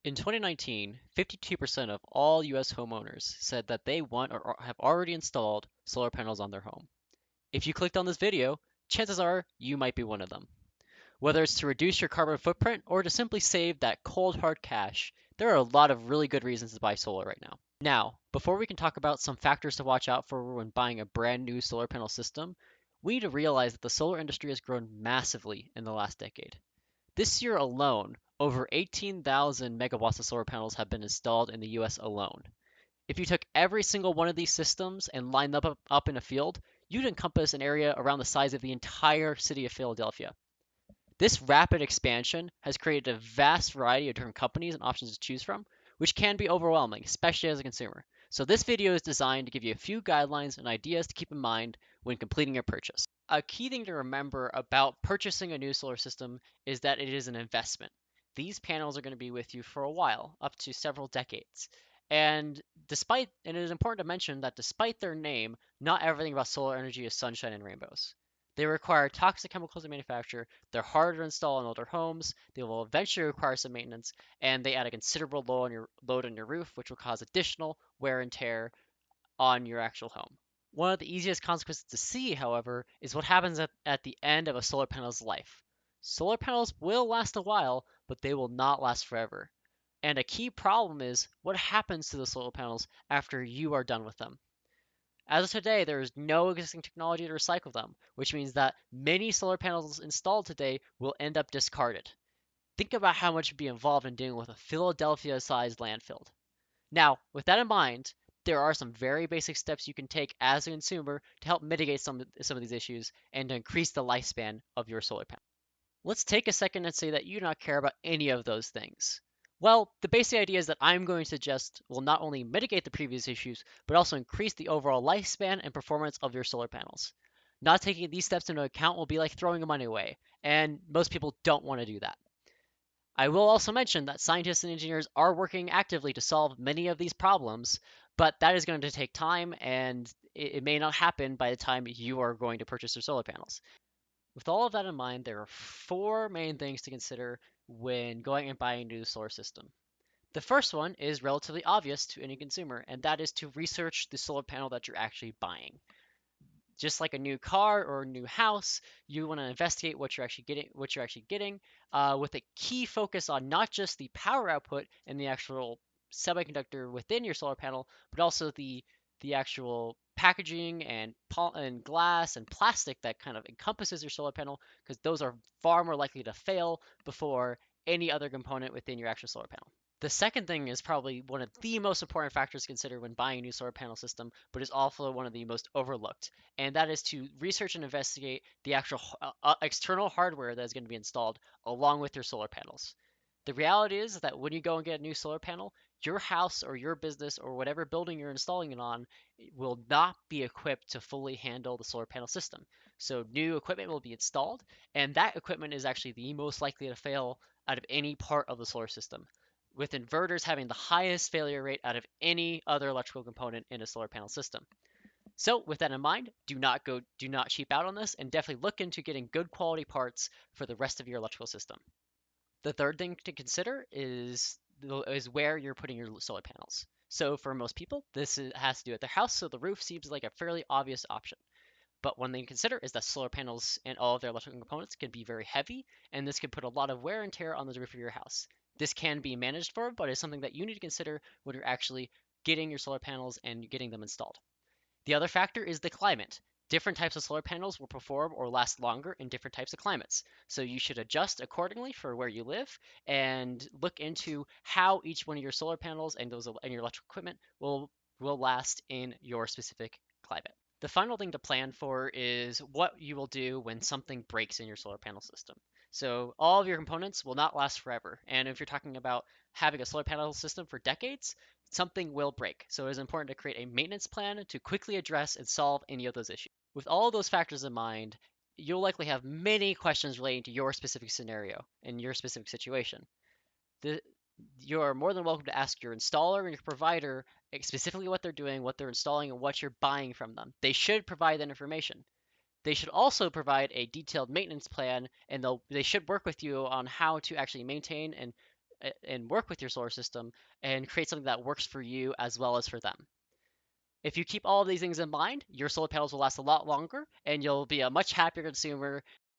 In 2019, 52% of all US homeowners said that they want or have already installed solar panels on their home. If you clicked on this video, chances are you might be one of them. Whether it's to reduce your carbon footprint or to simply save that cold hard cash, there are a lot of really good reasons to buy solar right now. Now, before we can talk about some factors to watch out for when buying a brand new solar panel system, we need to realize that the solar industry has grown massively in the last decade. This year alone, over 18,000 megawatts of solar panels have been installed in the US alone. If you took every single one of these systems and lined them up in a field, you'd encompass an area around the size of the entire city of Philadelphia. This rapid expansion has created a vast variety of different companies and options to choose from, which can be overwhelming, especially as a consumer. So this video is designed to give you a few guidelines and ideas to keep in mind when completing your purchase. A key thing to remember about purchasing a new solar system is that it is an investment. These panels are going to be with you for a while, up to several decades. And it is important to mention that despite their name, not everything about solar energy is sunshine and rainbows. They require toxic chemicals to manufacture, they're harder to install in older homes, they will eventually require some maintenance, and they add a considerable load on your roof, which will cause additional wear and tear on your actual home. One of the easiest consequences to see, however, is what happens at the end of a solar panel's life. Solar panels will last a while, but they will not last forever. And a key problem is what happens to the solar panels after you are done with them. As of today, there is no existing technology to recycle them, which means that many solar panels installed today will end up discarded. Think about how much would be involved in dealing with a Philadelphia-sized landfill. Now, with that in mind, there are some very basic steps you can take as a consumer to help mitigate some of these issues and to increase the lifespan of your solar panel. Let's take a second and say that you do not care about any of those things. Well, the basic idea is that I'm going to suggest will not only mitigate the previous issues, but also increase the overall lifespan and performance of your solar panels. Not taking these steps into account will be like throwing money away, and most people don't want to do that. I will also mention that scientists and engineers are working actively to solve many of these problems, but that is going to take time and it may not happen by the time you are going to purchase your solar panels. With all of that in mind, there are four main things to consider when going and buying a new solar system. The first one is relatively obvious to any consumer, and that is to research the solar panel that you're actually buying. Just like a new car or a new house, you want to investigate what you're actually getting, with a key focus on not just the power output and the actual semiconductor within your solar panel, but also the actual packaging and glass and plastic that kind of encompasses your solar panel, because those are far more likely to fail before any other component within your actual solar panel. The second thing is probably one of the most important factors to consider when buying a new solar panel system, but is also one of the most overlooked, and that is to research and investigate the actual external hardware that is going to be installed along with your solar panels. The reality is that when you go and get a new solar panel, your house or your business or whatever building you're installing it on will not be equipped to fully handle the solar panel system. So new equipment will be installed, and that equipment is actually the most likely to fail out of any part of the solar system, with inverters having the highest failure rate out of any other electrical component in a solar panel system. So with that in mind, do not cheap out on this and definitely look into getting good quality parts for the rest of your electrical system. The third thing to consider is where you're putting your solar panels. So for most people, has to do with their house, so the roof seems like a fairly obvious option. But one thing to consider is that solar panels and all of their electrical components can be very heavy, and this can put a lot of wear and tear on the roof of your house. This can be managed for, but it's something that you need to consider when you're actually getting your solar panels and getting them installed. The other factor is the climate. Different types of solar panels will perform or last longer in different types of climates. So you should adjust accordingly for where you live and look into how each one of your solar panels and your electrical equipment will last in your specific climate. The final thing to plan for is what you will do when something breaks in your solar panel system. So all of your components will not last forever. And if you're talking about having a solar panel system for decades, something will break. So it is important to create a maintenance plan to quickly address and solve any of those issues. With all of those factors in mind, you'll likely have many questions relating to your specific scenario and your specific situation. The, you're more than welcome to ask your installer and your provider specifically what they're doing, what they're installing, and what you're buying from them. They should provide that information. They should also provide a detailed maintenance plan, and they should work with you on how to actually maintain and and work with your solar system and create something that works for you as well as for them. If you keep all of these things in mind, your solar panels will last a lot longer and you'll be a much happier consumer